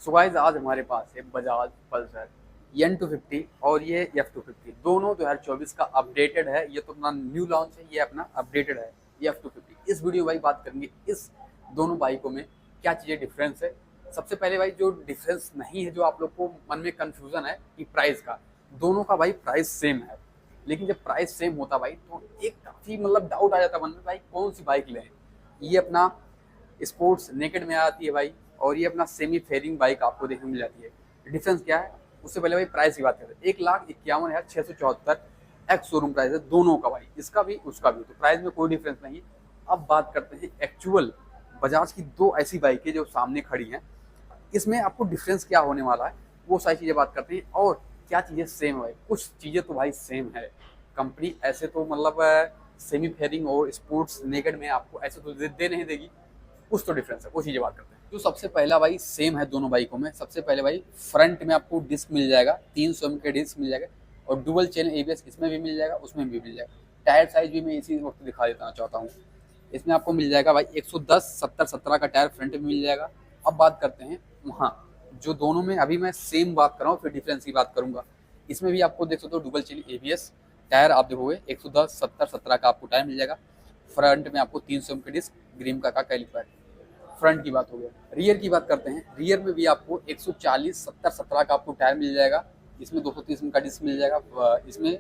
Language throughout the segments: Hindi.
सो गाइस आज हमारे पास है बजाज पल्सर N250 और ये F250 दोनों 2024 का अपडेटेड है। ये तो अपना न्यू लॉन्च है, ये अपना अपडेटेड है ये F250। इस वीडियो भाई बात करेंगे इस दोनों बाइकों में क्या चीज़ें डिफरेंस है। सबसे पहले भाई जो डिफरेंस नहीं है, जो आप लोग को मन में कंफ्यूजन है कि प्राइस का, दोनों का भाई प्राइस सेम है। लेकिन जब प्राइस सेम होता भाई तो एक काफ़ी मतलब डाउट आ जाता मन में, भाई कौन सी बाइक लें। ये अपना स्पोर्ट्स नेकेड में आती है भाई, और ये अपना सेमी फेयरिंग बाइक आपको देखने मिल जाती है। डिफरेंस क्या है उससे पहले भाई प्राइस की बात करते हैं। 1,51,674 एक्स शोरूम प्राइस है दोनों का भाई, इसका भी उसका भी, तो प्राइस में कोई डिफरेंस नहीं है। अब बात करते हैं एक्चुअल बजाज की दो ऐसी बाइकें जो सामने खड़ी हैं, इसमें आपको डिफरेंस क्या होने वाला है वो सारी चीज़ें बात करते हैं। और क्या चीज़ें सेम है, कुछ चीज़ें तो भाई सेम है। कंपनी ऐसे तो मतलब सेमी फेयरिंग और स्पोर्ट्स नेकेड में आपको ऐसे तो दे नहीं देगी, कुछ तो डिफरेंस है, वो चीज़ें बात करते हैं। जो सबसे पहला भाई सेम है दोनों बाइकों में, सबसे पहले भाई फ्रंट में आपको डिस्क मिल जाएगा, 300 mm का डिस्क मिल जाएगा, और डुअल चैनल ABS इसमें भी मिल जाएगा, उसमें भी मिल जाएगा। टायर साइज भी मैं इसी वक्त दिखा देना चाहता हूँ। इसमें आपको मिल जाएगा भाई 110 70 17 का टायर फ्रंट में मिल जाएगा। अब बात करते हैं वहाँ जो दोनों में, अभी मैं सेम बात कर रहा हूँ फिर डिफरेंस की बात करूंगा। इसमें भी आपको देख सकते हो डुअल चैनल ABS, टायर आप देखोगे 110 70 17 का आपको टायर मिल जाएगा। फ्रंट में आपको 300 mm का डिस्क, ग्रीम का कैलिपर। फ्रंट की बात हो गया। रियर की बात करते हैं, रियर में भी आपको 140 70 17 का आपको टायर मिल जाएगा। इसमें 230 का डिस्क मिल जाएगा इसमें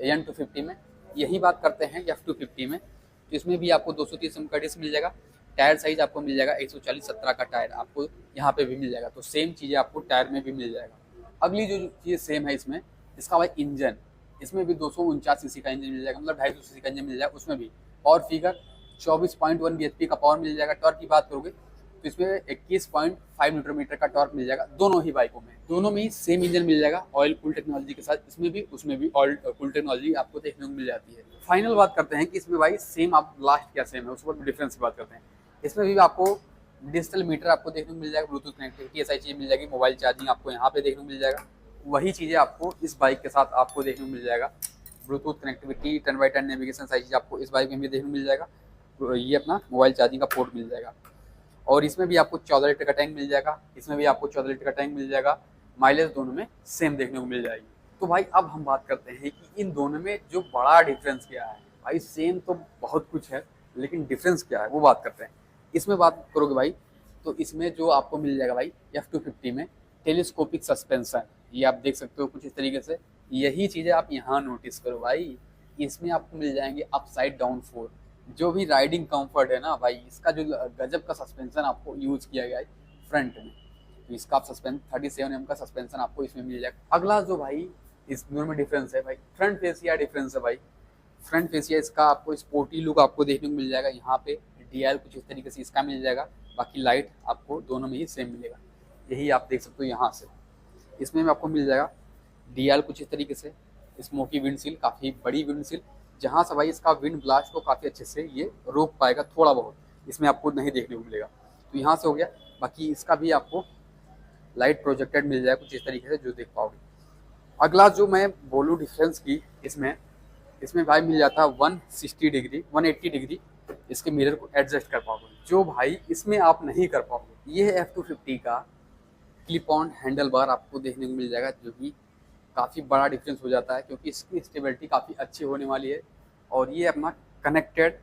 N250 में। यही बात करते हैं F250 में, तो इसमें भी आपको 230 का डिस्क मिल जाएगा। टायर साइज आपको मिल जाएगा 140 17 का टायर आपको यहाँ पे भी मिल जाएगा, तो सेम चीज़ें आपको टायर में भी मिल जाएगा। अगली जो चीज़ सेम है इसमें, इसका भाई इंजन, इसमें भी 249 सीसी का इंजन मिल जाएगा, मतलब 250 सीसी का इंजन मिल जाएगा। उसमें भी पावर फिगर 24.1 bhp का पावर मिल जाएगा। टॉर्क की बात करोगे तो इसमें 21.5 न्यूटन मीटर का टॉर्क मिल जाएगा दोनों ही बाइकों में। दोनों में ही सेम इंजन मिल जाएगा ऑयल कूल टेक्नोलॉजी के साथ, इसमें भी उसमें भी ऑयल कूल टेक्नोलॉजी आपको देखने को मिल जाती है। फाइनल बात करते हैं कि इसमें भाई सेम, आप लास्ट क्या सेम है उस पर डिफरेंस की बात करते हैं। इसमें भी आपको डिजिटल मीटर आपको देखने को मिल जाएगा, ब्लूटूथ कनेक्टिविटी ऐसी चीज़ मिल जाएगी, मोबाइल चार्जिंग आपको यहाँ पे देखने को मिल जाएगा। वही चीज़ें आपको इस बाइक के साथ आपको देखने को मिल जाएगा, ब्लूटूथ कनेक्टिविटी 10x10 नेविगेशन सारी चीज़ आपको इस बाइक में भी देखने को मिल जाएगा। ये अपना मोबाइल चार्जिंग का पोर्ट मिल जाएगा, और इसमें भी आपको 14 लीटर का टैंक मिल जाएगा, इसमें भी आपको 14 लीटर का टैंक मिल जाएगा। माइलेज दोनों में सेम देखने को मिल जाएगी। तो भाई अब हम बात करते हैं कि इन दोनों में जो बड़ा डिफरेंस क्या है। भाई सेम तो बहुत कुछ है, लेकिन डिफरेंस क्या है वो बात करते हैं। इसमें बात करोगे भाई तो इसमें जो आपको मिल जाएगा भाई F250 में टेलीस्कोपिक सस्पेंशन, ये आप देख सकते हो कुछ इस तरीके से। यही चीज़ें आप यहाँ नोटिस करो भाई, इसमें आपको मिल जाएंगे अपसाइड डाउन फोर, जो भी राइडिंग कंफर्ट है ना भाई, इसका जो गजब का सस्पेंशन आपको यूज किया गया है फ्रंट में, तो इसका आप 37 mm का सस्पेंशन आपको इसमें मिल जाएगा। अगला जो भाई इस दोनों में डिफरेंस है भाई, फ्रंट फेसिया डिफरेंस है भाई। फ्रंट फेसिया इसका आपको स्पोर्टी लुक आपको देखने को मिल जाएगा, यहाँ पे DL कुछ इस तरीके से इसका मिल जाएगा। बाकी लाइट आपको दोनों में ही सेम मिलेगा, यही आप देख सकते हो यहाँ से। इसमें भी आपको मिल जाएगा DL कुछ इस तरीके से, स्मोकी विंडशील्ड, काफ़ी बड़ी विंडशील्ड, जहाँ से भाई इसका विंड ब्लास्ट को काफ़ी अच्छे से ये रोक पाएगा, थोड़ा बहुत इसमें आपको नहीं देखने को मिलेगा। तो यहाँ से हो गया। बाकी इसका भी आपको लाइट प्रोजेक्टेड मिल जाएगा कुछ इस तरीके से जो देख पाओगे। अगला जो मैं बोलूँ डिफरेंस की, इसमें भाई मिल जाता है 160 डिग्री 180 डिग्री इसके मिरर को एडजस्ट कर पाओगे, जो भाई इसमें आप नहीं कर पाओगे। ये है F250 का क्लिप ऑन हैंडल बार आपको देखने को मिल जाएगा, जो कि काफ़ी बड़ा डिफरेंस हो जाता है क्योंकि इसकी स्टेबिलिटी काफ़ी अच्छी होने वाली है। और ये अपना कनेक्टेड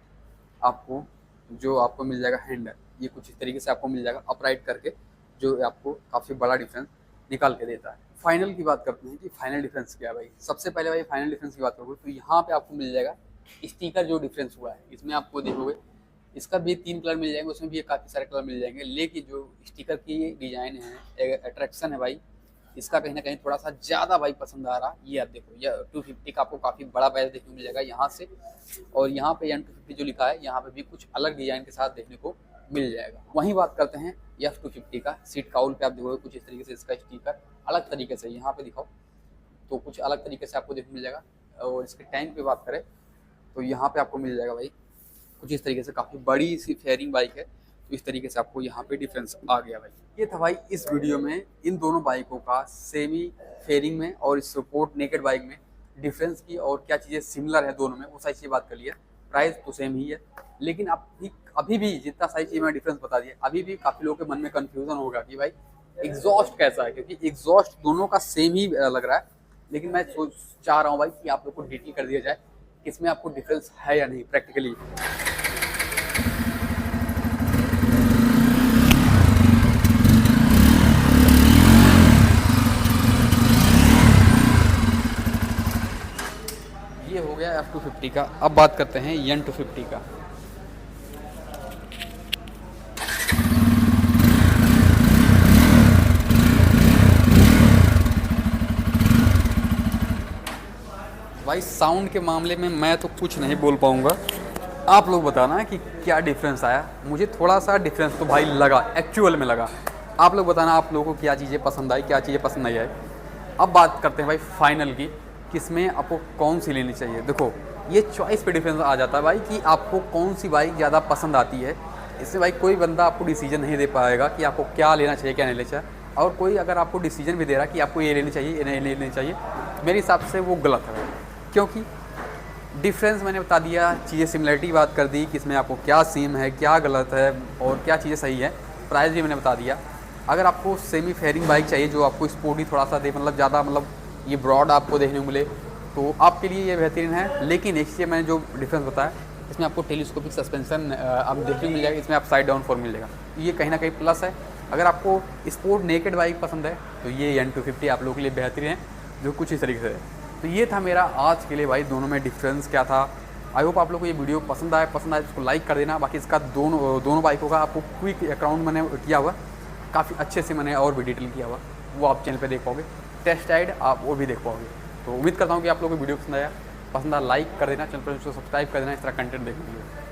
आपको जो आपको मिल जाएगा हैंडल, ये कुछ इस तरीके से आपको मिल जाएगा अपराइट करके, जो आपको काफ़ी बड़ा डिफरेंस निकाल के देता है। फाइनल की बात करते हैं कि फाइनल डिफरेंस क्या है भाई। सबसे पहले भाई फाइनल डिफरेंस की बात करोगे तो यहाँ पे आपको मिल जाएगा स्टिकर जो डिफरेंस हुआ है। इसमें आपको देखोगे इसका भी 3 कलर मिल जाएंगे, उसमें भी काफ़ी सारे कलर मिल जाएंगे, लेकिन जो स्टिकर की डिज़ाइन है, अट्रैक्शन है भाई, इसका कहीं ना कहीं थोड़ा सा ज़्यादा भाई पसंद आ रहा। ये आप देखो, ये 250 का आपको काफ़ी बड़ा बैच देखने को मिल जाएगा यहाँ से, और यहाँ पे N250 जो लिखा है यहाँ पे भी कुछ अलग डिज़ाइन के साथ देखने को मिल जाएगा। वहीं बात करते हैं F250 का, सीट काउल पे आप देखोगे कुछ इस तरीके से इसका स्टिकर अलग तरीके से यहाँ पे दिखाओ तो कुछ अलग तरीके से आपको देखने को मिल जाएगा। और इसके टैंक पे बात करें तो यहाँ पे आपको मिल जाएगा भाई कुछ इस तरीके से, काफ़ी बड़ी सी फेयरिंग बाइक है, तो इस तरीके से आपको यहाँ पे डिफरेंस आ गया भाई। ये था भाई इस वीडियो में इन दोनों बाइकों का सेमी फेयरिंग में और स्पोर्ट नेकेड बाइक में डिफरेंस की, और क्या चीज़ें सिमिलर है दोनों में वो सारी चीज़ें बात कर लिया। प्राइस तो सेम ही है, लेकिन अभी भी जितना सारी चीज़ मैं डिफरेंस बता दिया, अभी भी काफ़ी लोगों के मन में कन्फ्यूजन होगा कि भाई एग्जॉस्ट कैसा है, क्योंकि एग्जॉस्ट दोनों का सेम ही लग रहा है, लेकिन मैं सोच चाह रहा हूँ भाई कि आप लोग को डिटेल कर दिया जाए कि इसमें आपको डिफरेंस है या नहीं प्रैक्टिकली। ये हो गया F250 का। अब बात करते हैं N250 का। भाई साउंड के मामले में मैं तो कुछ नहीं बोल पाऊँगा, आप लोग बताना कि क्या डिफरेंस आया। मुझे थोड़ा सा डिफरेंस तो भाई लगा, एक्चुअल में लगा। आप लोग बताना आप लोगों को क्या चीज़ें पसंद आई, क्या चीज़ें पसंद नहीं आई। अब बात करते हैं भाई फाइनल की, किसमें आपको कौन सी लेनी चाहिए। देखो ये चॉइस पे डिफरेंस आ जाता है भाई कि आपको कौन सी बाइक ज़्यादा पसंद आती है। इससे भाई कोई बंदा आपको डिसीजन नहीं दे पाएगा कि आपको क्या लेना चाहिए क्या नहीं लेना चाहिए, और कोई अगर आपको डिसीजन भी दे रहा है कि आपको ये लेनी चाहिए ये नहीं लेनी चाहिए, मेरे हिसाब से वो गलत है। क्योंकि डिफरेंस मैंने बता दिया, चीज़ें सिमिलरिटी बात कर दी कि इसमें आपको क्या सेम है क्या गलत है और क्या चीज़ें सही है। प्राइस भी मैंने बता दिया। अगर आपको सेमी फेयरिंग बाइक चाहिए जो आपको स्पोर्टी थोड़ा सा दे, मतलब ज़्यादा मतलब ये ब्रॉड आपको देखने को मिले, तो आपके लिए ये बेहतरीन है। लेकिन एक चीज़ मैंने जो डिफरेंस बताया, इसमें आपको टेलीस्कोपिक सस्पेंशन अब देखने को मिल जाएगा, इसमें अपसाइड डाउन फॉर्म मिलेगा, ये कहीं ना कहीं प्लस है। अगर आपको स्पोर्ट नेकेड बाइक पसंद है तो ये N250 आप लोगों के लिए बेहतरीन है, जो कुछ इस तरीके से है। तो ये था मेरा आज के लिए भाई, दोनों में डिफरेंस क्या था। आई होप आप लोग को ये वीडियो पसंद आए तो इसको लाइक कर देना। बाकी इसका दोनों बाइकों का आपको क्विक अकाउंट मैंने किया हुआ, काफ़ी अच्छे से मैंने और भी डिटेल किया हुआ, वो आप चैनल पे देख पाओगे। टेस्ट राइड आप वो भी देख पाओगे। तो उम्मीद करता हूँ कि आप लोगों को वीडियो पसंद आया लाइक कर देना, चैनल पर सब्सक्राइब कर देना इस तरह कंटेंट देखने के लिए।